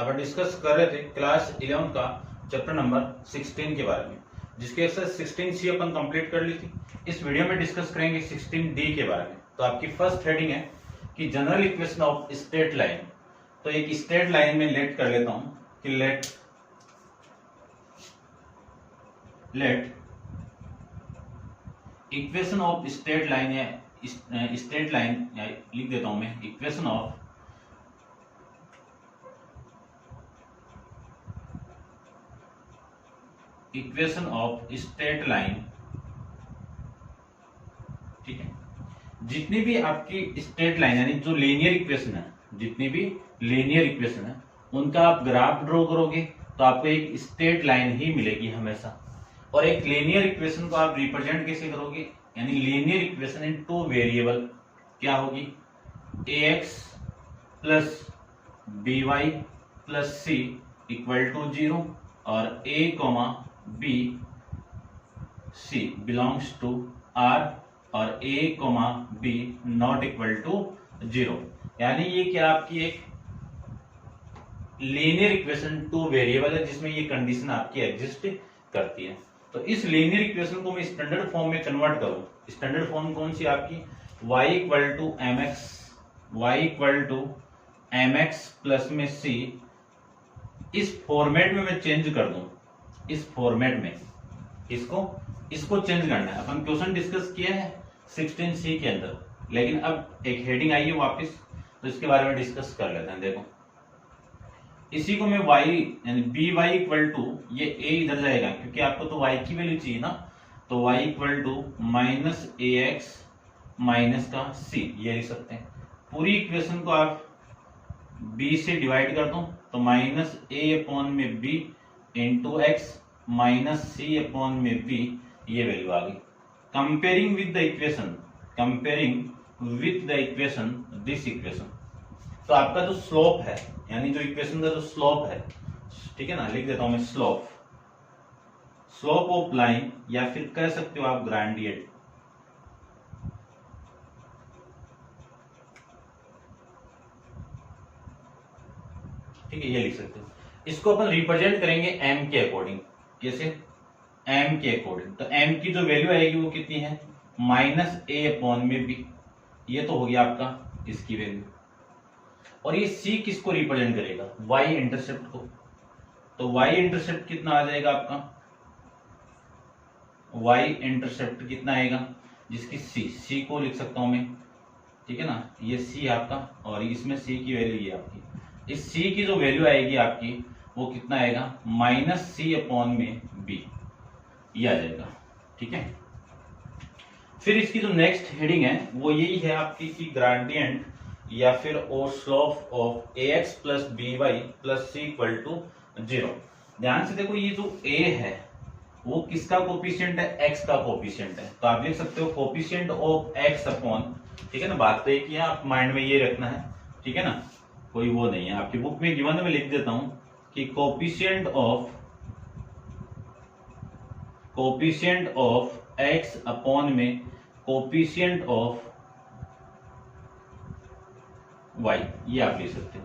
अपन discuss कर रहे थे क्लास 11 का चैप्टर नंबर 16 के बारे में, जिसके एक्सरसाइज 16C अपन कंप्लीट कर ली थी। इस वीडियो में डिस्कस करेंगे 16D के बारे में। तो आपकी फर्स्ट हेडिंग है कि general equation of straight line. तो एक स्ट्रेट लाइन में लेट कर लेता हूं कि let equation of straight line या स्ट्रेट लाइन लिख देता हूं मैं इक्वेशन ऑफ स्ट्रेट लाइन। ठीक है, जितनी भी आपकी स्ट्रेट लाइन यानी जो लीनियर इक्वेशन है, जितनी भी लीनियर इक्वेशन है उनका आप ग्राफ ड्रॉ करोगे तो आपको एक स्ट्रेट लाइन ही मिलेगी हमेशा। और एक लीनियर इक्वेशन को आप रिप्रेजेंट कैसे करोगे, यानी linear equation in two variable क्या होगी, ax plus by plus c equal to 0 और a b c belongs to r और a b not equal to 0। यानी ये क्या आपकी एक लीनियर इक्वेशन टू वेरिएबल है जिसमें ये कंडीशन आपकी एग्जिस्ट करती है। तो इस लीनियर इक्वेशन को मैं स्टैंडर्ड फॉर्म में कन्वर्ट करूं, स्टैंडर्ड फॉर्म कौन सी आपकी y equal to mx plus में c, इस फॉर्मेट में मैं चेंज कर दूं, इस फॉर्मेट में इसको चेंज करना है। अपन क्वेश्चन डिस्कस किया है 16C के अंदर, लेकिन अब एक हेडिंग आई है वापस, तो इसके बारे में डिस्कस कर लेते हैं। देखो इसी को मैं y यानी by इक्वल टू ये a इधर जाएगा क्योंकि आपको तो y की वैल्यू चाहिए ना, तो y equal to minus ax minus का c ये लिख सकते हैं। पूरी इक्वेशन को आप b से डिवाइड कर दो तो माइनस a अपॉन में b into x minus c upon में b ये वैल्यू आ गई। Comparing with the equation this equation, तो आपका जो स्लोप है यानी जो इक्वेशन का जो स्लोप है, ठीक है ना, लिख देता हूं मैं स्लोप ऑफ लाइन या फिर कह सकते हो आप ग्रेडियंट। ठीक है, ये लिख सकते हो। इसको अपन रिप्रेजेंट करेंगे m के अकॉर्डिंग। कैसे, m के अकॉर्डिंग। तो m की जो वैल्यू आएगी वो कितनी है, माइनस a अपॉन में b, ये तो हो गया आपका इसकी वैल्यू। और ये c किसको रिप्रेजेंट करेगा, y इंटरसेप्ट को। तो y इंटरसेप्ट कितना आ जाएगा आपका, y इंटरसेप्ट कितना आएगा, जिसकी c को लिख सकता हूं मैं, ठीक है ना, ये c आपका और इसमें c की वैल्यू ये आपकी। इस c की जो वैल्यू आएगी आपकी वो कितना आएगा, माइनस c अपॉन में b ये आ जाएगा। ठीक है, फिर इसकी जो नेक्स्ट हेडिंग है वो यही है आपकी कि ग्रेडियंट या फिर और slope of ax plus by plus c equal to 0। ध्यान से देखो, ये जो a है वो किसका कोफिशिएंट है, x का कोफिशिएंट है। तो आप देख सकते हो कोफिशिएंट ऑफ x अपॉन, ठीक है ना, बात तो एक ही है, आप माइंड में ये रखना है, ठीक है ना, कोई वो नहीं है। आपकी बुक में गिवन है, मैं लिख देता हूं कि कोफिशिएंट ऑफ x अपॉन में कोफिशिएंट ऑफ y, ये आप ले सकते हो।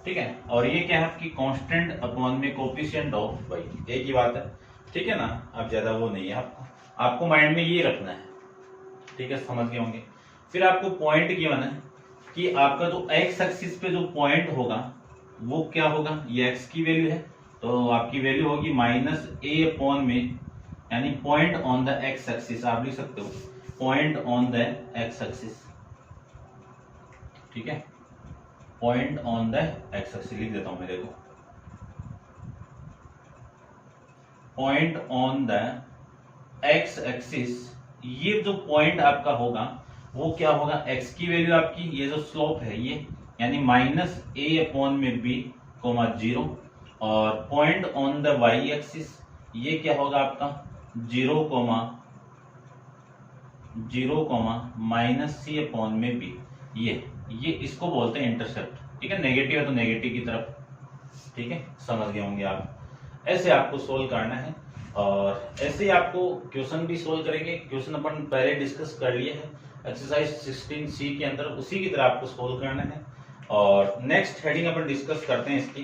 ठीक है, और ये क्या है आपकी कांस्टेंट अपॉन में कोफिशिएंट ऑफ y, एक ही बात है। ठीक है ना, अब ज्यादा वो नहीं है, आपको माइंड में ये रखना है। ठीक है, समझ गए होंगे। फिर आपको पॉइंट गिवन है कि आपका जो x एक्सिस पे जो पॉइंट होगा वो क्या होगा, ये x की वैल्यू है, तो आपकी वैल्यू होगी माइनस a अपॉन में, यानी point on the x axis आप लिख सकते हो, point on the x axis. ठीक है, point on the x axis लिख देता हूं मैं, देखो point on the x axis, ये जो पॉइंट आपका होगा वो क्या होगा, x की वैल्यू आपकी, ये जो स्लोप है ये, यानी माइनस a अपॉन में b 0, और point on the y axis ये क्या होगा आपका 0 माइनस c अपॉन में b, ये इसको बोलते हैं इंटरसेप्ट। ठीक है, नेगेटिव है तो नेगेटिव की तरफ। ठीक है, समझ गए होंगे आप। ऐसे आपको सोल्व करना है और ऐसे ही आपको क्वेश्चन भी सोल्व करेंगे। क्वेश्चन अपन पहले डिस्कस कर लिए हैं एक्सरसाइज 16C के अंदर, उसी की तरह आपको सोल्व करना है। और नेक्स्ट हेडिंग अपन डिस्कस करते हैं इसकी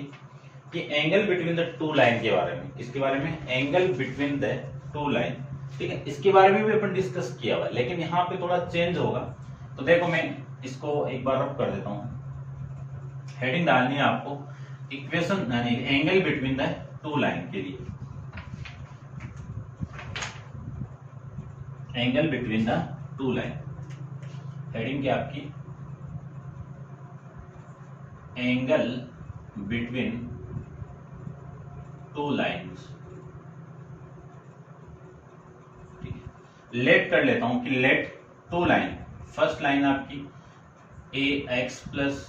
कि angle between the two line के बारे में, इसके बारे में angle between the two line, ठीक है, इसके बारे में भी अपन डिस्कस किया हुआ, लेकिन यहाँ पे थोड़ा चेंज होगा। तो देखो मैं इसको एक बार रब कर देता हूँ। हेडिंग डालनी है आपको इक्वेशन यानी angle between the two line के लिए, angle between the two line. Heading क्या आपकी, angle between two lines. Let कर लेता हूं कि let two line, first line आपकी a x plus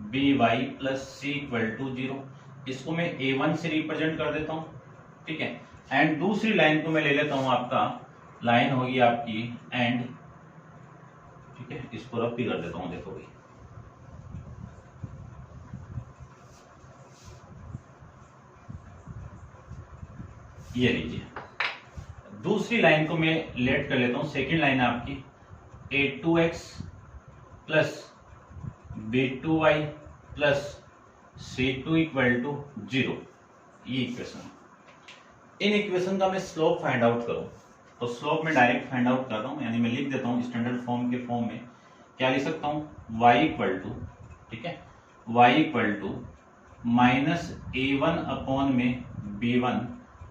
b y plus c equal to 0, इसको मैं A1 से रिप्रेजेंट कर देता हूं, ठीक है। एंड दूसरी लाइन को मैं ले लेता हूं, आपका लाइन होगी आपकी एंड, ठीक है, इसको रब भी कर देता हूं। देखो भाई ये लीजिए, दूसरी लाइन को मैं लेट कर लेता हूं, सेकेंड लाइन है आपकी A2x plus B2y plus C2 equal to 0, ये इक्वेशन। इन इक्वेशन का मैं स्लोप फाइंड आउट करूं तो स्लोप में डायरेक्ट फाइंड आउट करता हूं, यानी मैं लिख देता हूं स्टैंडर्ड फॉर्म के फॉर्म में। क्या लिख सकता हूं, y इक्वल टू, ठीक है, y equal to minus A1 upon में B1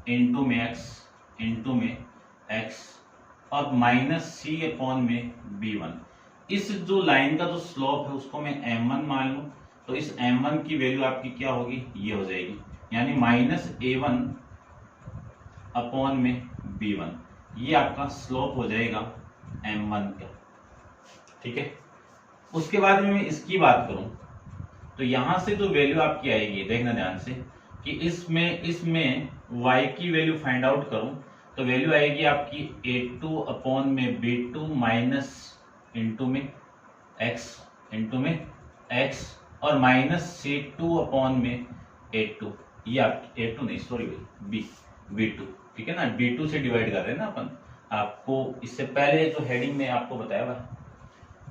इंटू में x और माइनस C अपॉन में B1। इस जो लाइन का जो स्लोप है उसको मैं m1 मान लूं, तो इस m1 की वैल्यू आपकी क्या होगी, ये हो जाएगी, यानी माइनस A1 अपॉन में B1, ये आपका स्लोप हो जाएगा m1 का, ठीक है। उसके बाद में मैं इसकी बात करूं तो यहां से जो वैल्यू आपकी आएगी, देखना ध्यान से कि इसमें y की वैल्यू फाइंड आउट करूं तो वैल्यू आएगी आपकी A2 अपॉन में B2 माइनस इंटू में x और माइनस C2 अपॉन में A2, ये आपकी A2 नहीं सॉरी भाई B2, ठीक है ना, B2 से डिवाइड कर रहे हैं ना अपन, आपको इससे पहले जो हेडिंग में आपको बताया हुआ।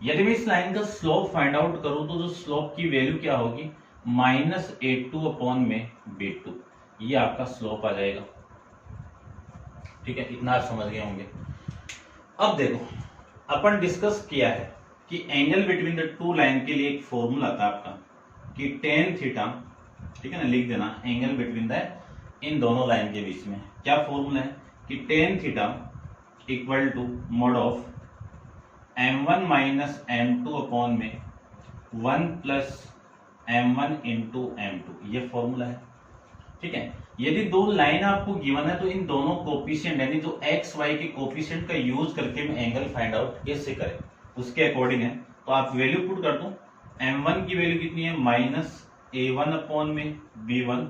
यदि मैं इस लाइन का स्लोप फाइंड आउट करूं तो जो स्लोप की वैल्यू क्या होगी, माइनस A2 अपॉन में B2, ये आपका स्लोप आ जाएगा, ठीक है। इतना आप समझ गए होंगे। अब देखो अपन डिस्कस किया है कि angle between the two line के लिए एक फॉर्मूला था आपका कि टेन थीटा, ठीक है ना, लिख देना एंगल बिटवीन द इन दोनों लाइन के बीच में। क्या फॉर्मूला है कि tan theta equal to mod of m1 minus m2 upon में 1 प्लस m1 इंटू m2, ये फॉर्मूला है, ठीक है। यदि दो लाइन आपको गिवन है तो इन दोनों कोफिशिएंट यानी जो x y के कोफिशिएंट का यूज करके मैं एंगल फाइंड आउट कैसे करें उसके अकॉर्डिंग है। तो आप वैल्यू पुट कर दो, m1 की वैल्यू कितनी है, माइनस A1 अपॉन में B1,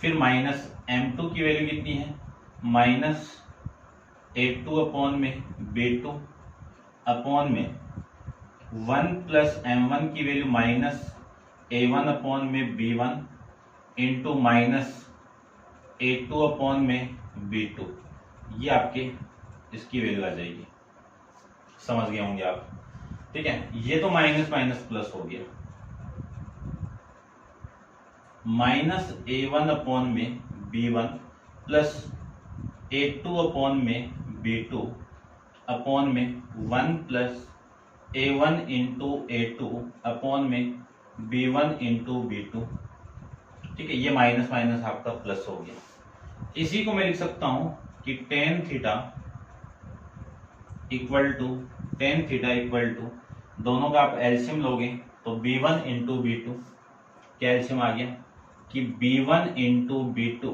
फिर माइनस m2 की वैल्यू कितनी है, माइनस A2 अपॉन में B2 अपॉन में 1 प्लस m1 की वैल्यू माइनस A1 अपॉन में B1 into minus A2 upon में B2, ये आपके इसकी वैल्यू आ जाएगी, समझ गए होंगे आप, ठीक है। ये तो माइनस माइनस प्लस हो गया, माइनस A1 अपॉन में B1 प्लस A2 अपॉन में B2 अपॉन में 1 plus A1 into A2 upon में B1 इंटू B2, ठीक है। ये माइनस माइनस आपका प्लस हो गया। इसी को मैं लिख सकता हूं कि टेन थीटा इक्वल टू दोनों का आप एलसीएम लोगे तो B1 इंटू B2, क्या एलसीएम आ गया कि B1 इंटू B2,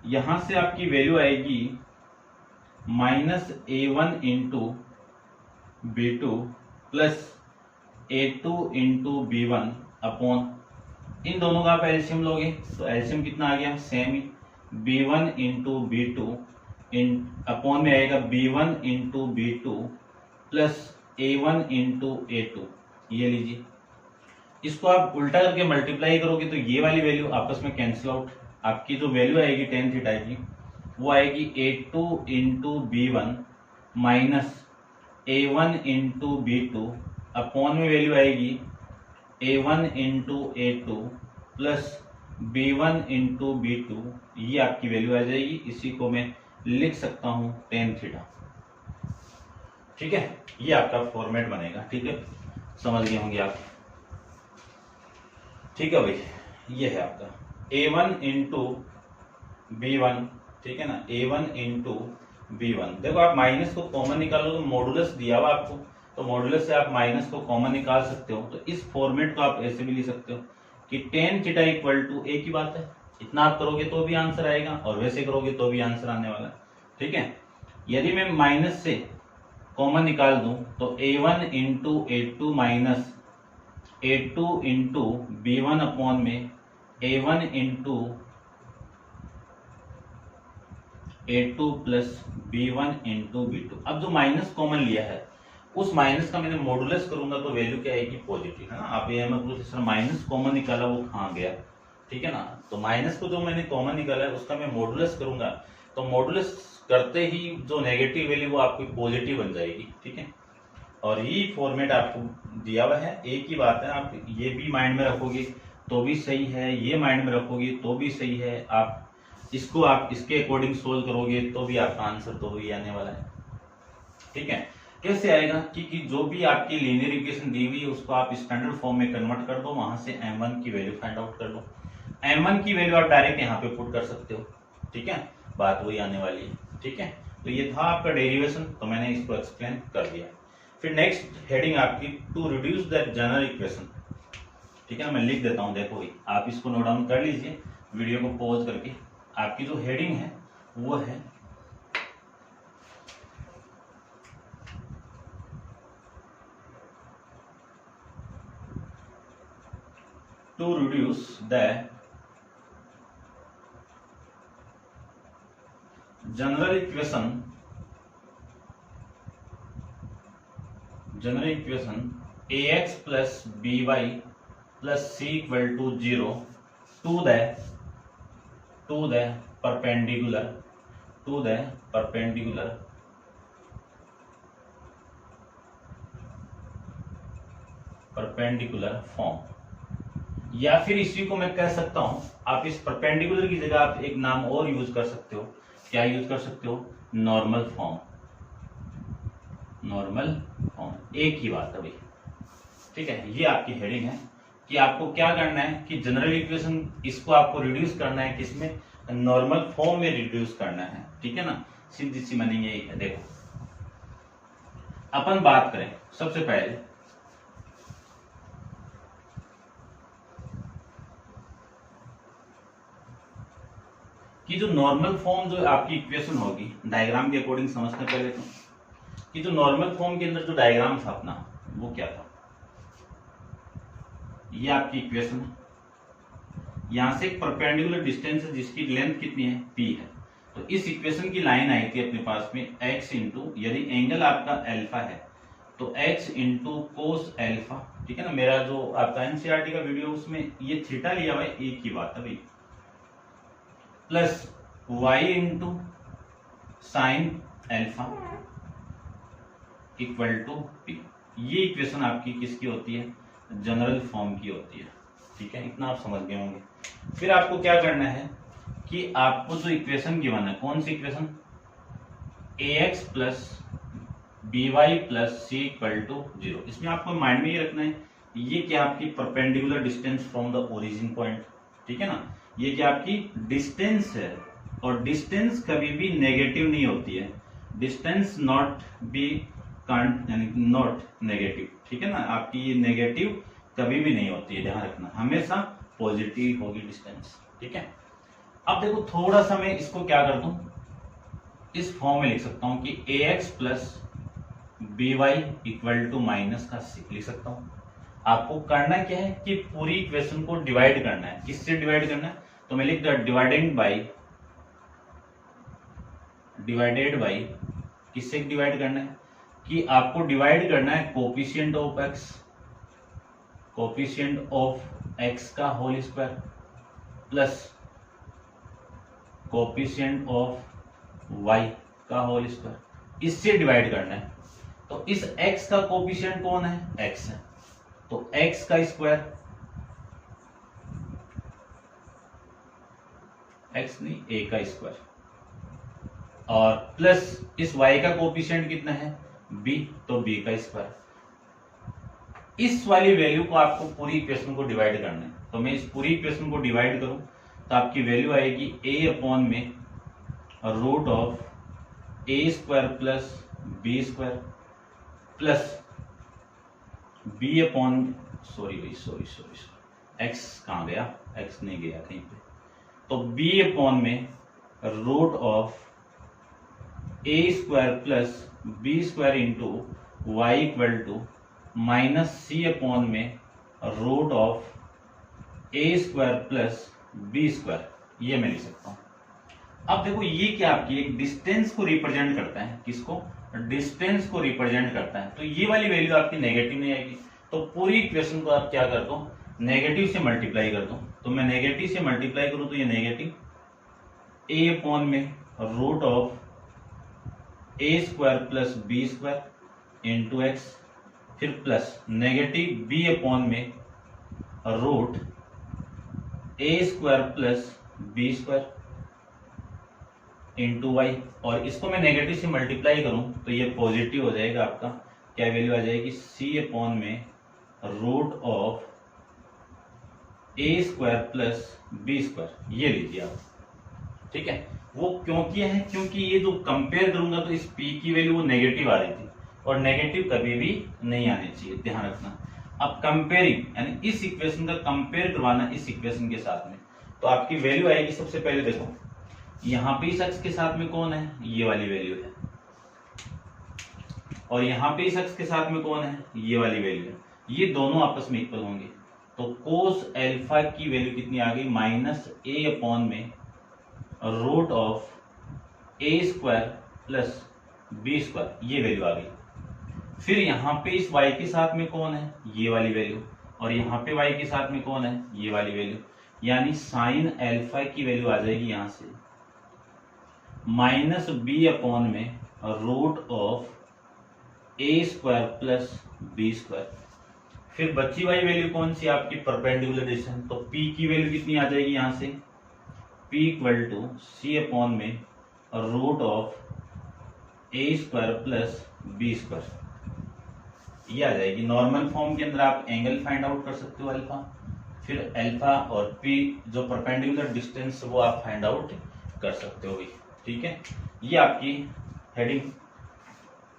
यहां से आपकी वैल्यू आएगी minus A1 into B2 plus A2 into B1 upon, इन दोनों का आप एलसीएम लोगे तो एलसीएम कितना आ गया, सेम ही B1 इंटू B2 अपॉन में आएगा B1 into B2 plus A1 into A2, ये लीजिए। इसको आप उल्टा करके मल्टीप्लाई करोगे तो ये वाली वैल्यू आपस में कैंसिल आउट, आपकी जो वैल्यू आएगी टेन थीटा की वो आएगी A2 into B1 minus A1 into B2 upon में वैल्यू आएगी A1 into A2 plus B1 into B2, ये आपकी वैल्यू आ जाएगी। इसी को मैं लिख सकता हूं tan थीटा। ठीक है, ये आपका फॉर्मेट बनेगा। ठीक है, समझ गए होंगे आप। ठीक है भाई, ये है आपका A1 इंटू B1। ठीक है ना, A1 इंटू B1। देखो आप माइनस को कॉमन निकालो तो मॉडुलस दिया हुआ आपको, तो मॉडुलस से आप माइनस को कॉमन निकाल सकते हो। तो इस फॉर्मेट को आप ऐसे भी लिख सकते हो कि tan थीटा इक्वल टू, एक ही बात है, इतना आप करोगे तो भी आंसर आएगा और वैसे करोगे तो भी आंसर आने वाला है। ठीक है, यदि मैं माइनस से कॉमन निकाल दूं तो A1 into A2 minus A2 into B1 upon में A1 into A2 plus B1 into B2। अब जो माइनस कॉमन लिया है उस माइनस का मैंने मॉडुलस करूंगा तो वैल्यू क्या आएगी, पॉजिटिव, है ना। आप ये मत पूछो सर माइनस कॉमन निकाला वो कहाँ गया। ठीक है ना, तो माइनस को जो मैंने कॉमन निकाला है उसका मैं मॉडुलस करूंगा तो मॉडुलस करते ही जो नेगेटिव वैल्यू वो आपकी पॉजिटिव बन जाएगी। ठीक है, और ये फॉर्मेट आपको दिया हुआ है। एक ही बात है, आप ये भी माइंड में रखोगे तो भी सही है, ये माइंड में रखोगे तो भी सही है। आप इसके अकॉर्डिंग सोल्व करोगे तो भी आपका आंसर तो ही आने वाला है। ठीक है, कैसे आएगा कि जो भी आपकी लीनियर इक्वेशन दी हुई है उसको आप स्टैंडर्ड फॉर्म में कन्वर्ट कर दो, वहां से m1 की वैल्यू फाइंड आउट कर लो। m1 की वैल्यू आप डायरेक्ट यहाँ पे पुट कर सकते हो। ठीक है, बात वही आने वाली है। ठीक है, तो ये था आपका डेरिवेशन, तो मैंने इसको एक्सप्लेन कर दिया। फिर नेक्स्ट हेडिंग आपकी to reduce the general equation. ठीक है, मैं लिख देता हूं, देखो भाई आप इसको नोट डाउन कर लीजिए वीडियो को पॉज करके। आपकी जो हेडिंग है वो है to reduce the general equation ax plus by plus c equal to 0 to the perpendicular form. या फिर इसी को मैं कह सकता हूं, आप इस परपेंडिकुलर की जगह आप एक नाम और यूज कर सकते हो। क्या यूज कर सकते हो, नॉर्मल फॉर्म। एक ही बात है भाई। ठीक है, ये आपकी हेडिंग है कि आपको क्या करना है कि जनरल इक्वेशन इसको आपको रिड्यूस करना है, किसमें, नॉर्मल फॉर्म में रिड्यूस करना है। ठीक है ना, सीधी सी मीनिंग यही है। देखो अपन बात करें सबसे पहले कि जो नॉर्मल फॉर्म जो आपकी इक्वेशन होगी डायग्राम के अकॉर्डिंग समझते पहले तो कि जो नॉर्मल फॉर्म के अंदर जो डायग्राम था अपना वो क्या था। ये आपकी इक्वेशन है, यहां से एक परपेंडिकुलर डिस्टेंस है जिसकी लेंथ कितनी है, p है। तो इस इक्वेशन की लाइन आई थी अपने पास में x इंटू, यदि एंगल आपका अल्फा है तो x इंटू कोस अल्फा। ठीक है ना, मेरा जो आपका एनसीईआरटी का वीडियो उसमें ये थीटा लिया हुआ है, एक ही बात है भाई, plus y into sine alpha equal to p। ये इक्वेशन आपकी किसकी होती है, जनरल फॉर्म की होती है। ठीक है, इतना आप समझ गए होंगे। फिर आपको क्या करना है कि आपको जो इक्वेशन गिवन है, कौन सी equation, ax plus by plus c equal to 0। इसमें आपको माइंड में ये रखना है ये क्या आपकी perpendicular distance from the origin point. ठीक है ना, ये क्या आपकी डिस्टेंस है और डिस्टेंस कभी भी नेगेटिव नहीं होती है। Distance not be not negative. ठीक है ना, आपकी ये नेगेटिव कभी भी नहीं होती है, ध्यान रखना, हमेशा पॉजिटिव होगी डिस्टेंस। ठीक है, अब देखो थोड़ा सा मैं इसको क्या कर दूं, इस फॉर्म में लिख सकता हूं कि ax plus by equal to minus का c लिख सकता हूं। आपको करना क्या है कि पूरी इक्वेशन को डिवाइड करना है। किससे डिवाइड करना है, तो मैं लिख दिया डिवाइडेड बाई किससे डिवाइड करना है कि आपको डिवाइड करना है कोफिशिएंट ऑफ x का whole square plus coefficient of y का होल स्क्वायर, इससे डिवाइड करना है। तो इस x का कोफिशिएंट कौन है, x है, तो x का स्क्वायर x नहीं a का स्क्वायर, और प्लस इस y का कोफिशिएंट कितना है b, तो b का स्क्वायर। इस वाली वैल्यू को आपको पूरी इक्वेशन को डिवाइड करना है, तो मैं इस पूरी इक्वेशन को डिवाइड करूं तो आपकी वैल्यू आएगी a अपॉन में root of a square plus b square plus b upon sorry x कहाँ गया, x नहीं गया कहीं पे, तो b अपॉन में root of a square plus b square into y equal to minus c upon में root of a square plus b square, ये मैं लिख सकता हूं। अब देखो ये क्या आपकी एक डिस्टेंस को रिप्रेजेंट करता है, किसको, डिस्टेंस को रिप्रेजेंट करता है, तो ये वाली वैल्यू आपकी नेगेटिव नहीं आएगी, तो पूरी इक्वेशन को आप क्या कर दो, नेगेटिव से मल्टीप्लाई कर दो, तो मैं नेगेटिव से मल्टीप्लाई करूं तो ये नेगेटिव a अपॉन में root of a square plus b square into x, फिर प्लस नेगेटिव b अपॉन में root a square plus b square into y, और इसको मैं नेगेटिव से मल्टीप्लाई करूं तो ये पॉजिटिव हो जाएगा, आपका क्या वैल्यू आ जाएगी, c अपॉन में root of a square plus b square, ये लीजिए आप, ठीक है। वो क्यों किया है, क्योंकि ये जो कंपेयर करूंगा तो इस p की वैल्यू वो नेगेटिव आ रही थी, और नेगेटिव कभी भी नहीं आनी चाहिए, ध्यान रखना। अब कंपेयरिंग यानी इस इक्वेशन का कंपेयर करवाना इस इक्वेशन के साथ में, तो आपकी वैल्यू आएगी, सबसे पहले देखो यहाँ पे इस अक्ष के साथ में कौन है, ये वाली वैल्यू है, और यहाँ पे इस अक्ष के साथ में कौन है, ये वाली वैल्यू है, ये दोनों आपस में इक्वल होंगे, तो कोस एल्फा की वैल्यू कितनी आ गई, माइनस a अपॉन में root of a square plus b square, ये वैल्यू आ गई। फिर यहाँ पे इस y के साथ में कौन है, ये वाली वैल्यू, और यहाँ पे y के साथ में कौन है, ये वाली वैल्यू, यानी साइन एल्फा की वैल्यू आ जाएगी यहाँ से माइनस b अपॉन में root of a square plus b square. फिर बची हुई वैल्यू कौन सी, आपकी परपेंडिकुलर डिस्टेंस, तो p की वैल्यू कितनी आ जाएगी यहाँ से, p equal to c upon में root of a square plus b square, ये आ जाएगी। नॉर्मल फॉर्म के अंदर आप एंगल फाइंड आउट कर सकते हो अल्फा, फिर अल्फा और p जो परपेंडिकुलर डिस्टेंस वो आप फाइंड आउट कर सकते हो, ठीक है। ये आपकी heading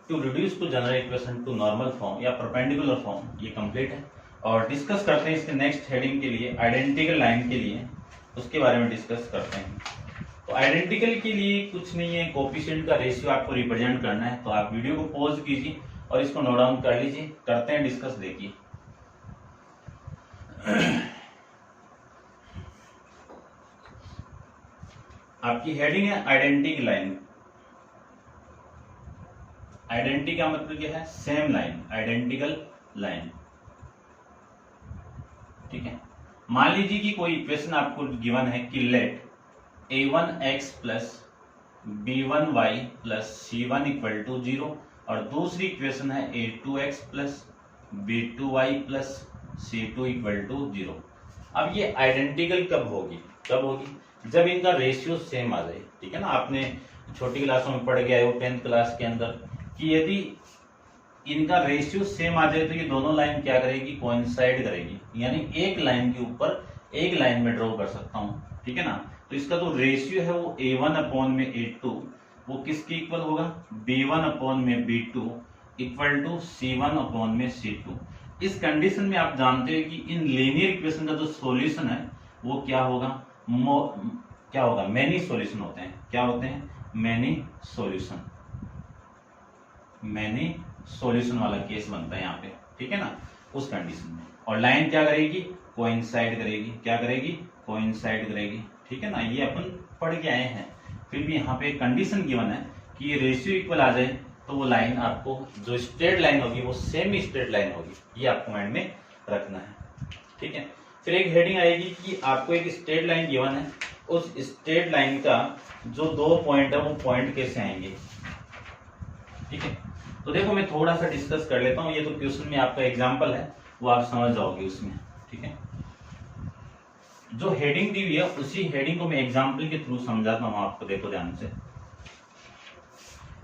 to reduce to general equation to normal form या परपेंडिकुलर फॉर्म, ये कंप्लीट है। और डिस्कस करते हैं इसके नेक्स्ट हेडिंग के लिए, आइडेंटिकल लाइन के लिए, उसके बारे में डिस्कस करते हैं। तो आइडेंटिकल के लिए कुछ नहीं है, कोफिशिएंट का रेशियो आपको रिप्रेजेंट करना है, तो आप वीडियो को पॉज कीजिए और इसको नोट डाउन कर लीजिए, करते हैं डिस्कस। देखिए आपकी हेडिंग है आइडेंटिकल लाइन। आइडेंटिटी का मतलब क्या है, सेम लाइन, आइडेंटिकल लाइन, ठीक है। मान लीजिए कि कोई इक्वेशन आपको गिवन है कि let a1x plus b1y plus c1 equal to 0, और दूसरी इक्वेशन है a2x plus b2y plus c2 equal to 0। अब ये आइडेंटिकल कब होगी, जब इनका रेशियो सेम आ जाए, ठीक है ना। आपने छोटी क्लासों में पढ़ के आए हो 10th क्लास के अंदर कि यदि इनका रेशियो सेम आ जाए तो ये दोनों लाइन क्या करेगी, कोइंसाइड करेगी, यानी एक लाइन के ऊपर एक लाइन में ड्रॉ कर सकता हूँ, ठीक है ना। तो इसका जो रेशियो है वो a1 अपॉन में a2 वो किसके इक्वल होगा, b1 अपॉन में b2 equal to c1 upon में c2। इस कंडीशन में आप जानते हैं कि इन लीनियर इक्वेशन का जो सॉल्यूशन है वो क्या होगा, मैनी सॉल्यूशन होते हैं। क्या होते हैं, मैनी सॉल्यूशन वाला केस बनता है यहाँ पे, ठीक है ना, उस कंडीशन में। और लाइन क्या करेगी, कोइंसाइड करेगी, क्या करेगी, कोइंसाइड करेगी, ठीक है ना। ये अपन पढ़ के आए हैं, फिर भी यहाँ पे कंडीशन गिवन है कि ये रेशियो इक्वल आ जाए तो वो लाइन आपको जो स्ट्रेट लाइन होगी वो सेम स्ट्रेट लाइन होगी, ये आपको माइंड में रखना है, ठीक है। फिर एक हेडिंग आएगी कि आपको एक स्ट्रेट लाइन गिवन है, उस स्ट्रेट लाइन का जो 2 पॉइंट है वो पॉइंट कैसे आएंगे, ठीक है। तो देखो मैं थोड़ा सा डिस्कस कर लेता हूँ, ये तो क्वेश्चन में आपका एग्जांपल है वो आप समझ जाओगे उसमें, ठीक है। जो हेडिंग दी हुई है उसी हेडिंग को मैं एग्जाम्पल के थ्रू समझाता हूँ आपको, देखो ध्यान से।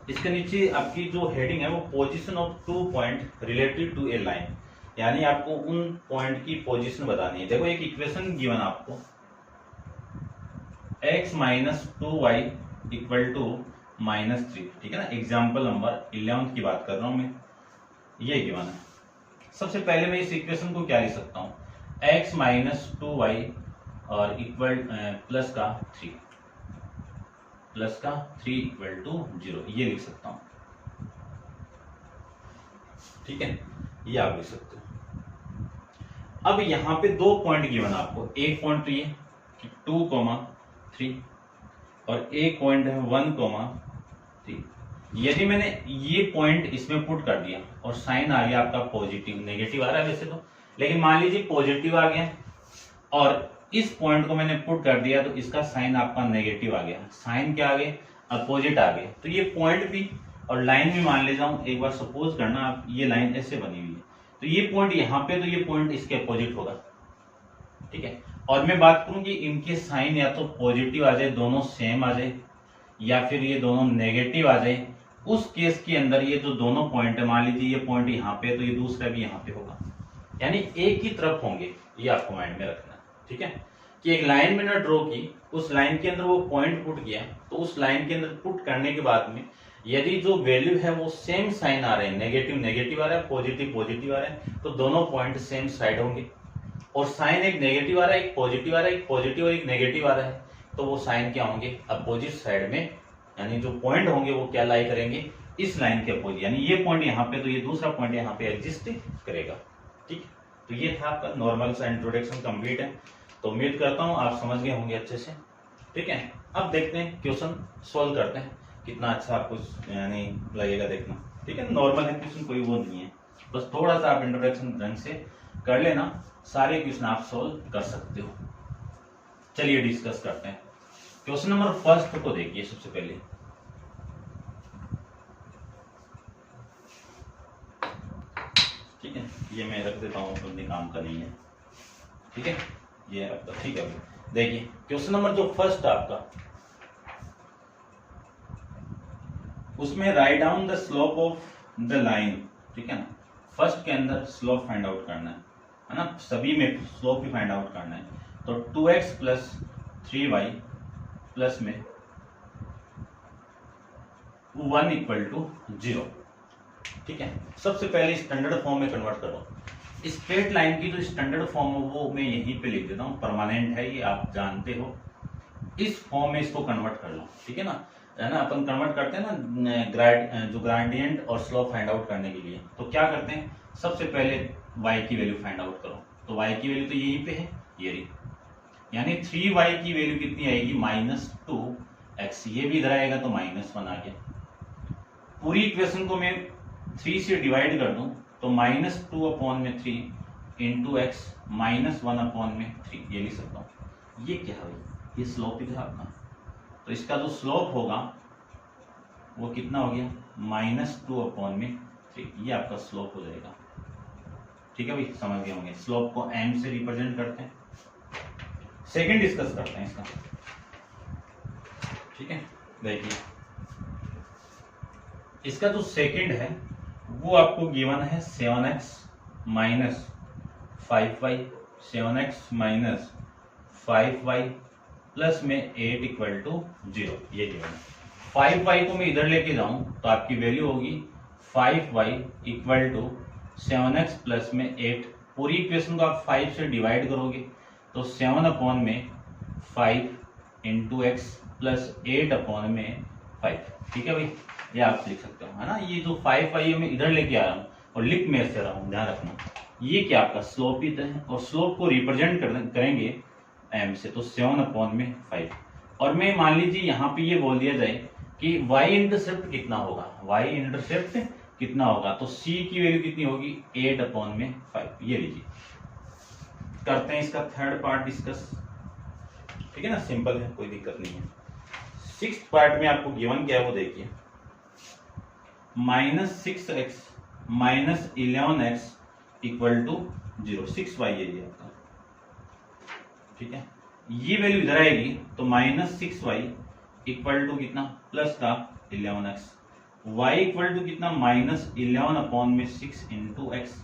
इसके नीचे आपकी जो हेडिंग है वो position of 2 point related to a line, यानी आपको उन पॉइंट की पोजीशन बतानी है। देखो एक इक्वेशन गिवन आपको, x minus 2y equal to -3, ठीक है ना। एग्जाम्पल नंबर 11 की बात कर रहा हूं मैं, ये गिवन है। सबसे पहले मैं इस इक्वेशन को क्या लिख सकता हूं, x माइनस 2y और इक्वल प्लस का 3 इक्वल टू 0, ये लिख सकता हूं, ठीक है, ये आप लिख सकते हो। अब यहां पे 2 पॉइंट गिवन आपको, एक पॉइंट तो ये 2,3 और एक पॉइंट है 1,3। यदि मैंने ये पॉइंट इसमें पुट कर दिया और साइन आ गया आपका पॉजिटिव, नेगेटिव आ रहा है वैसे तो, लेकिन मान लीजिए पॉजिटिव आ गया और इस पॉइंट को मैंने पुट कर दिया तो इसका साइन आपका नेगेटिव आ गया, साइन क्या आ गया, अपोजिट आ गया। तो ये पॉइंट भी और लाइन भी मान ले जाऊं, एक बार सपोज करना आप, ये लाइन ऐसे बनी हुई है तो ये पॉइंट यहाँ पे, तो ये पॉइंट इसके अपोजिट होगा, ठीक है। और मैं बात करूं कि इनके साइन या तो पॉजिटिव आ जाए, दोनों सेम आ जाए, या फिर ये दोनों नेगेटिव आ जाए, उस केस के अंदर ये जो दोनों पॉइंट है, मान लीजिए ये पॉइंट यहाँ पे तो ये दूसरा भी यहाँ पे होगा, यानी एक ही तरफ होंगे, ये आपको माइंड में रखना, ठीक है। कि एक लाइन मैंने ड्रॉ की, उस लाइन के अंदर वो पॉइंट पुट किया, तो उस लाइन के अंदर पुट करने के बाद में यदि जो वैल्यू है वो सेम साइन आ रहे हैं, नेगेटिव नेगेटिव आ रहा है, पॉजिटिव पॉजिटिव आ रहा है, तो दोनों पॉइंट सेम साइड होंगे। और साइन एक नेगेटिव आ रहा है, एक पॉजिटिव आ रहा है, एक पॉजिटिव और एक नेगेटिव आ रहा है, तो वो साइन क्या होंगे, अपोजिट साइड में, यानी जो पॉइंट होंगे वो क्या लाई करेंगे, इस लाइन के अपोजिट, यानी ये पॉइंट यहाँ पे तो ये दूसरा पॉइंट यहाँ पे एग्जिस्ट करेगा, ठीक। तो ये था आपका नॉर्मल सा इंट्रोडक्शन कंप्लीट है, तो उम्मीद करता हूँ आप समझ गए होंगे अच्छे से, ठीक है। अब देखते हैं क्वेश्चन सोल्व करते हैं, कितना अच्छा आपको यानी लगेगा देखना, ठीक है। नॉर्मल है क्वेश्चन, कोई वो नहीं है, बस थोड़ा सा आप इंट्रोडक्शन ढंग से कर लेना, सारे क्वेश्चन आप सोल्व कर सकते हो। चलिए डिस्कस करते हैं। क्वेश्चन नंबर फर्स्ट को देखिए सबसे पहले, ठीक है, ये मैं रख देता हूँ, अपने काम का नहीं है, ठीक है, ये आपका, ठीक है। देखिए क्वेश्चन नंबर जो फर्स्ट आपका, उसमें write down the slope of the line, ठीक है ना। फर्स्ट के अंदर स्लोप फाइंड आउट करना है ना, सभी में स्लोप ही फाइंड आउट करना है। तो 2x प्लस 3y प्लस में 1 इक्वल टू 0, ठीक है। सबसे पहले स्टैंडर्ड फॉर्म में कन्वर्ट करो। स्ट्रेट लाइन की जो स्टैंडर्ड फॉर्म है वो मैं यहीं पे लिख देता हूँ, परमानेंट है ये आप जानते हो, इस फॉर्म में इसको कन्वर्ट कर लो, ठीक है ना। अपन कन्वर्ट करते हैं ना जो ग्रेडियंट और स्लोप फाइंड आउट करने के लिए, तो क्या करते हैं, सबसे पहले y की वैल्यू फाइंड आउट करो। तो y की वैल्यू तो यहीं पे है, ये रही, यानी 3y की वैल्यू कितनी आएगी, -2x, ये भी इधर आएगा तो -1 आ गया। पूरी इक्वेशन को मैं 3 से डिवाइड कर दूं तो -2/3 इंटू x -1/3, ये लिख सकता हूँ। ये क्या है, ये स्लोप ही था अपना, तो इसका जो स्लोप होगा वो कितना हो गया, -2/3, ये आपका स्लोप हो जाएगा, ठीक है भाई, समझ गए होंगे। स्लोप को m से रिप्रेजेंट करते हैं। सेकंड डिस्कस करते हैं इसका, ठीक है। देखिए इसका जो सेकंड है वो आपको गिवन है 7x minus 5y, 7x minus 5y plus में 8 इक्वल टू 0, ये गिवन है। 5y को मैं इधर लेके जाऊं तो आपकी वैल्यू होगी 5y equal to 7x plus में 8। पूरी इक्वेशन को आप 5 से डिवाइड करोगे तो 7/5 इंटू एक्स प्लस 8/5, ठीक है भाई, ये आप लिख सकते हो, है ना। ये जो 5y मैं इधर लेके आ रहा हूँ और लिख में ऐसे रहा हूँ, ध्यान रखना, ये क्या आपका स्लोप ही है, और स्लोप को रिप्रेजेंट करेंगे m से, तो 7/5। और मैं मान लीजिए यहाँ पे ये बोल दिया जाए कि y इंटरसेप्ट कितना होगा, y इंटरसेप्ट कितना होगा, तो c की वैल्यू कितनी होगी, 8/5, ये लीजिए। करते हैं इसका थर्ड पार्ट डिस्कस, ठीक है ना, सिंपल है, कोई दिक्कत नहीं है। 6th पार्ट में आपको गिवन क्या है वो देखिए, -6x minus 11x equal to 0, 6y ये आपका, ठीक है। ये वैल्यू इधर आएगी तो -6y इक्वल टू कितना, प्लस का 11x, y इक्वल टू कितना, -11/6 इंटू एक्स,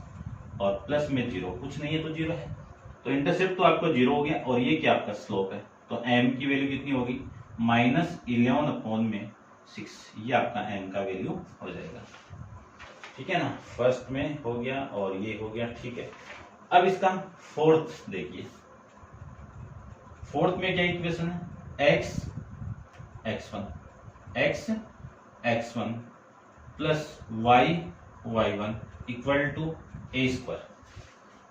और प्लस में 0, कुछ नहीं है तो 0 है, तो इंटरसेप्ट तो आपका 0 हो गया, और ये क्या आपका स्लोप है, तो m की वैल्यू कितनी होगी, -11/6, ये आपका m का वैल्यू हो जाएगा। ठीक है ना, फर्स्ट में हो गया और ये हो गया। ठीक है, अब इसका फोर्थ देखिए, फोर्थ में क्या इक्वेशन है, x1 plus y1 equal to a²।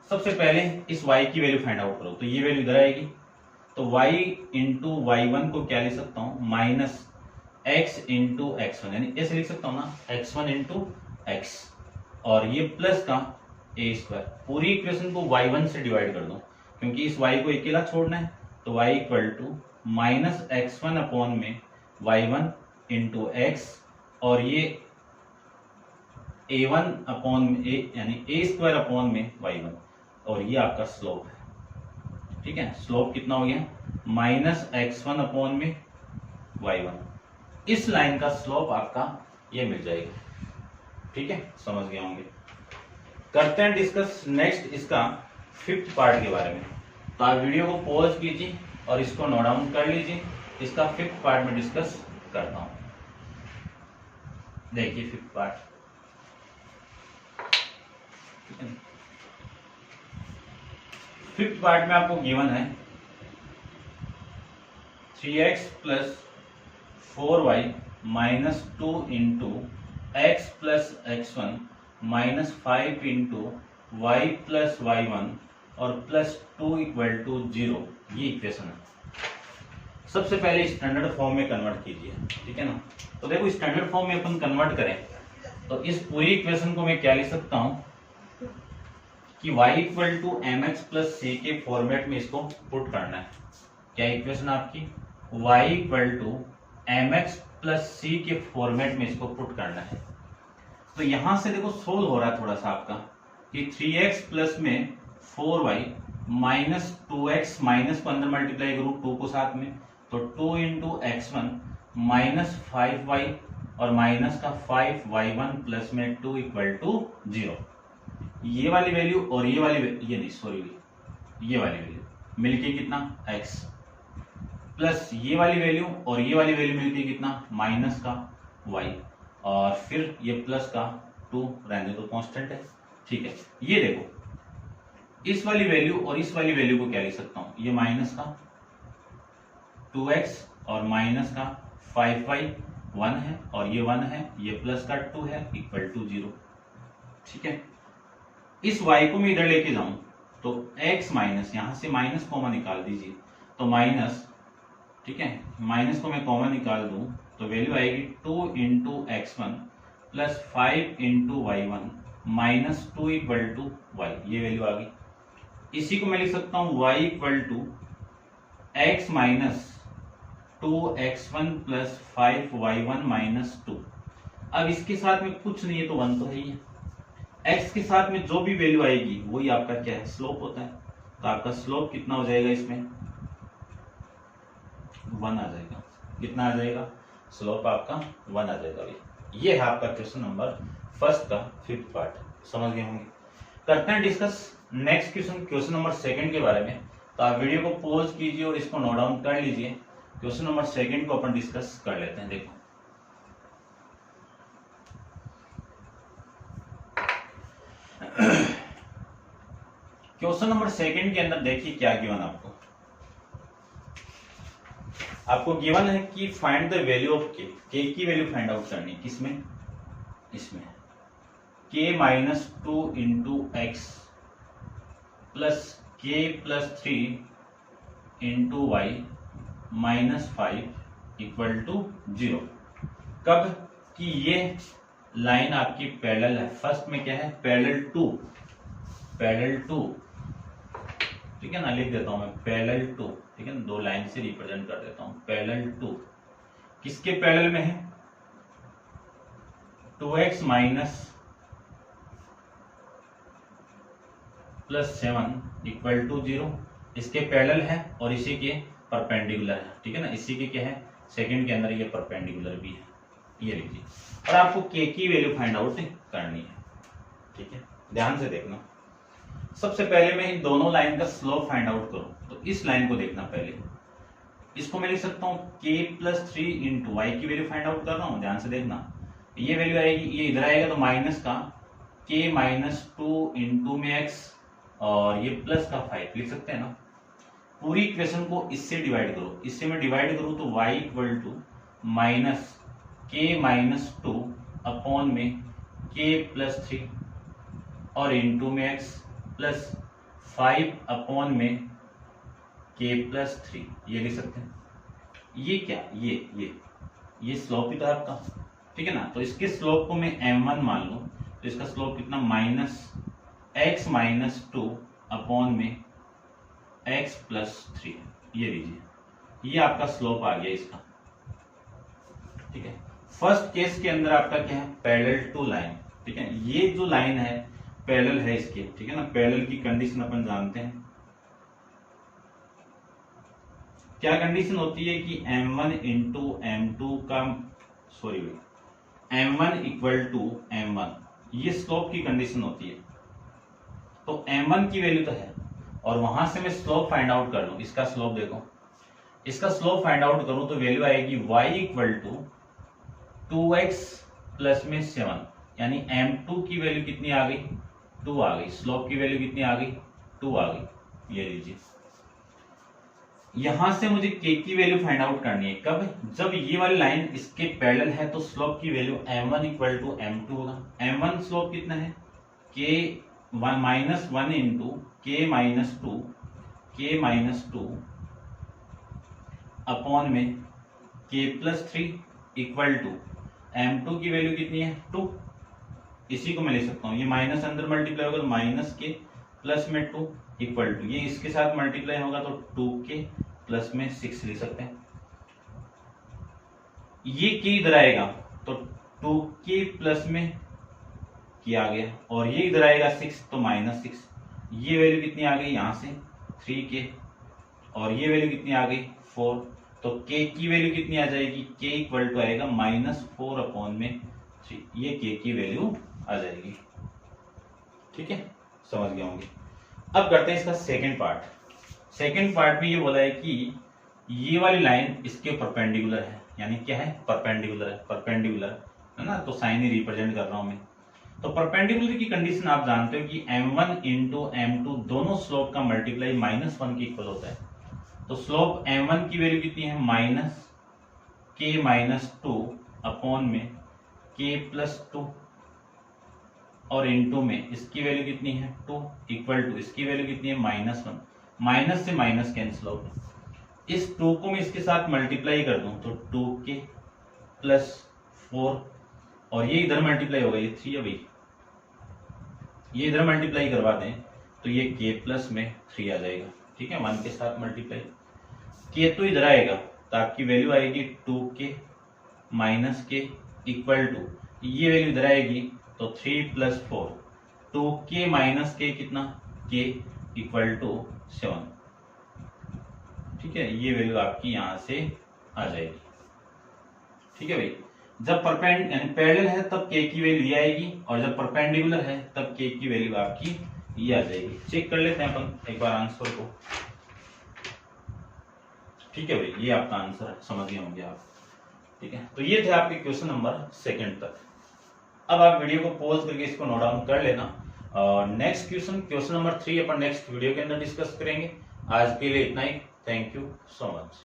सबसे पहले इस y की वैल्यू फाइंड आउट करो, तो ये वैल्यू इधर आएगी, तो y इंटू y1 को क्या लिख सकता हूं, -x इंटू x1, यानी ऐसे लिख सकता हूं ना, x1 इंटू x, और ये प्लस का a²। पूरी इक्वेशन को y1 से डिवाइड कर दो, क्योंकि इस y को अकेला छोड़ना है, तो y equal to -x1 upon में y1 इंटू x, और ये a1 अपॉन में यानी a² अपॉन में y1, और ये आपका स्लोप है। ठीक है, स्लोप कितना हो गया, -x1 अपॉन में y1। इस लाइन का स्लोप आपका ये मिल जाएगा। ठीक है, समझ गए होंगे। करते हैं डिस्कस नेक्स्ट इसका 5th पार्ट के बारे में। तो आप वीडियो को पॉज कीजिए और इसको नोट डाउन कर लीजिए, इसका 5th पार्ट में डिस्कस करता हूं। देखिए 5th पार्ट, 5th पार्ट में आपको गिवन है 3x plus 4y minus 2 into x plus x1 minus 5 into y plus y1 और प्लस 2 इक्वल टू 0, ये इक्वेशन है। सबसे पहले स्टैंडर्ड फॉर्म में कन्वर्ट कीजिए। ठीक है ना, तो देखो स्टैंडर्ड फॉर्म में अपन कन्वर्ट करें तो इस पूरी इक्वेशन को मैं क्या लिख सकता हूं कि y equal to m x plus c के फॉर्मेट में इसको पुट करना है। क्या इक्वेशन आपकी, y equal to m x plus c के फॉर्मेट में इसको पुट करना है। तो यहां से देखो सोल्व हो रहा है थोड़ा सा आपका कि 3x प्लस में 4y माइनस 2x, माइनस को अंदर मल्टीप्लाई करूं 2 को साथ में, तो 2 इंटू एक्स1 माइनस 5y और माइनस का 5y1 प्लस में 2 इक्वल टू 0। ये वाली वैल्यू और ये वाली ये नहीं सॉरी ये वाली वैल्यू मिलके कितना x, प्लस ये वाली वैल्यू और ये वाली वैल्यू मिलके कितना माइनस का y, और फिर ये प्लस का 2 रहने दो कांस्टेंट है। ठीक है, ये देखो इस वाली वैल्यू और इस वाली वैल्यू को क्या लिख सकता हूं, ये माइनस का 2x और माइनस का 5y 1 है और ये 1 है, ये प्लस का 2 है इक्वल टू 0। ठीक है, इस y को मैं इधर लेके जाऊं तो x माइनस, यहां से माइनस कॉमन निकाल दीजिए, तो माइनस, ठीक है, माइनस को मैं कॉमन निकाल दूं तो वैल्यू आएगी 2 into x1 plus 5 into y1 minus 2 equal to y, ये वैल्यू आ गई। इसी को मैं लिख सकता हूं y equal to x minus 2x1 plus 5y1 minus 2। अब इसके साथ में कुछ नहीं है तो 1 तो है ही, x के साथ में जो भी वैल्यू आएगी वही आपका क्या है, स्लोप होता है। तो आपका स्लोप कितना हो जाएगा, इसमें 1 आ जाएगा। कितना आ जाएगा, स्लोप आपका 1 आ जाएगा भाई। ये है आपका क्वेश्चन नंबर फर्स्ट का 5th पार्ट, समझ गए होंगे। करते हैं डिस्कस नेक्स्ट क्वेश्चन नंबर 2 के बारे में। तो आप वीडियो को पॉज कीजिए और इसको नोट डाउन कर लीजिए। क्वेश्चन नंबर 2 को अपन डिस्कस कर लेते हैं। देखो क्वेश्चन नंबर 2 के अंदर देखिए क्या गिवन आपको गिवन है कि फाइंड द वैल्यू ऑफ के की वैल्यू फाइंड आउट करनी, किसमें, इसमें k minus 2 into x plus k plus 3 into y minus 5 equal to 0। कब कि ये लाइन आपकी पैरेलल है। फर्स्ट में क्या है, पैरेलल टू, ठीक है ना, लिख देता हूं मैं पैरेलल टू, ठीक है ना, 2 लाइन से रिप्रेजेंट कर देता हूं। पैरेलल टू किसके पैरेलल में है, 2x minus plus 7 equal to 0। इसके पैरेलल है और इसी के परपेंडिकुलर है, ठीक है ना। इसी के क्या है, सेकंड के अंदर ये परपेंडिकुलर भी है, ये लीजिए। और आपको के की वैल्यू फाइंड आउट करनी है, ठीक है। ध्यान से देखना, सबसे पहले मैं इन दोनों लाइन का स्लोप फाइंड आउट करूं तो इस लाइन को देखना पहले। इसको मैं लिख सकता हूं k+3 इंटू वाई की वैल्यू फाइंड आउट कर रहा हूं, ध्यान से देखना। ये वैल्यू आएगी, ये इधर आएगा तो माइनस का k-2 इंटू में x और ये प्लस का 5 लिख सकते हैं ना। पूरी इक्वेशन को इससे डिवाइड करो, इससे मैं डिवाइड करूं तो y equal to minus k-2 upon में k+3 और इंटू में x प्लस 5 अपॉन में k+3, ये लिख सकते हैं। ये क्या, ये स्लोप ही तो आपका, ठीक है ना। तो इसके स्लोप को मैं m1 मान लूं तो इसका स्लोप कितना, -x-2 अपॉन में x+3, ये लीजिए। ये आपका स्लोप आ गया इसका, ठीक है। फर्स्ट केस के अंदर आपका क्या है, पैरेलल टू लाइन, ठीक है। ये जो लाइन है पैरेलल है इसके, ठीक है ना। पैरेलल की कंडीशन अपन जानते हैं, क्या कंडीशन होती है कि m1 इंटू m2 का m1 इक्वल टू m1, ये स्लोप की कंडीशन होती है। तो m1 की वैल्यू तो है और वहां से मैं स्लोप फाइंड आउट कर लूं। इसका स्लोप देखो, इसका स्लोप फाइंड आउट करूं तो वैल्यू आएगी y equal to 2x plus में 7, यानी m2 की वैल्यू कितनी आ गई, 2 आ गई। स्लोप की वैल्यू कितनी आ गई, 2 आ गई, ये लीजिए। यहां से मुझे k की वैल्यू फाइंड आउट करनी है, कब, जब ये वाली लाइन इसके पैरेलल है तो स्लोप की value m1 equal to m2 होगा। m1 स्लोप कितना है, k-1 इंटू k-2 अपॉन में k+3 इक्वल टू m2 की वैल्यू कितनी है, 2। इसी को मैं ले सकता हूं, ये माइनस अंदर मल्टीप्लाई होगा तो माइनस के प्लस में 2 इक्वल टू, ये इसके साथ मल्टीप्लाई होगा तो 2k प्लस में 6 लिख सकते हैं। ये k इधर आएगा तो 2k प्लस में k आ गया और ये इधर आएगा 6 तो -6। ये वैल्यू कितनी आ गई, यहां से 3k और ये वैल्यू कितनी आ गई, 4। तो k की वैल्यू कितनी आ जाएगी, k इक्वल टू आएगा -4 अपॉन में 3, ये k की वैल्यू आ जाएगी, ठीक है। समझ गए होंगे। अब करते हैं इसका सेकंड पार्ट। सेकंड पार्ट में ये बोला है कि ये वाली लाइन इसके परपेंडिकुलर है, यानी क्या है, परपेंडिकुलर है, परपेंडिकुलर है ना, तो साइन ही रिप्रेजेंट कर रहा हूं मैं। तो परपेंडिकुलर की कंडीशन आप जानते हो कि m1 इंटू m2 दोनों स्लोप का मल्टीप्लाई -1 के इक्वल होता है। तो स्लोप m1 की वैल्यू कितनी है, -k-2 अपॉन में k+2 और इंटू में इसकी वैल्यू कितनी है, 2 इक्वल टू इसकी वैल्यू कितनी है, -1। माइनस से माइनस कैंसिल आउट। इस 2 को मैं इसके साथ मल्टीप्लाई कर दूं तो 2k प्लस 4 और ये इधर मल्टीप्लाई होगा, ये 3 है भाई, ये इधर मल्टीप्लाई करवा दें तो ये k प्लस में 3 आ जाएगा, ठीक है। 1 के साथ मल्टीप्लाई, k तो इधर आएगा तो आपकी वैल्यू आएगी 2k minus k equal to ये वैल्यू इधर आएगी तो 3 + 4, 2k माइनस k कितना, k इक्वल टू 7, ठीक है। ये वैल्यू आपकी यहां से आ जाएगी, ठीक है भाई। जब पैरेलल है तब k की वैल्यू ये आएगी और जब परपेंडिकुलर है तब k की वैल्यू आपकी ये आ जाएगी। चेक कर लेते हैं अपन एक बार आंसर को, ठीक है भाई। ये आपका आंसर है, समझ गए होंगे आप, ठीक है। तो ये थे आपके क्वेश्चन नंबर 2 तक। अब आप वीडियो को पॉज करके इसको नोट डाउन कर लेना और नेक्स्ट क्वेश्चन नंबर 3 अपन नेक्स्ट वीडियो के अंदर डिस्कस करेंगे। आज के लिए इतना ही, थैंक यू सो मच।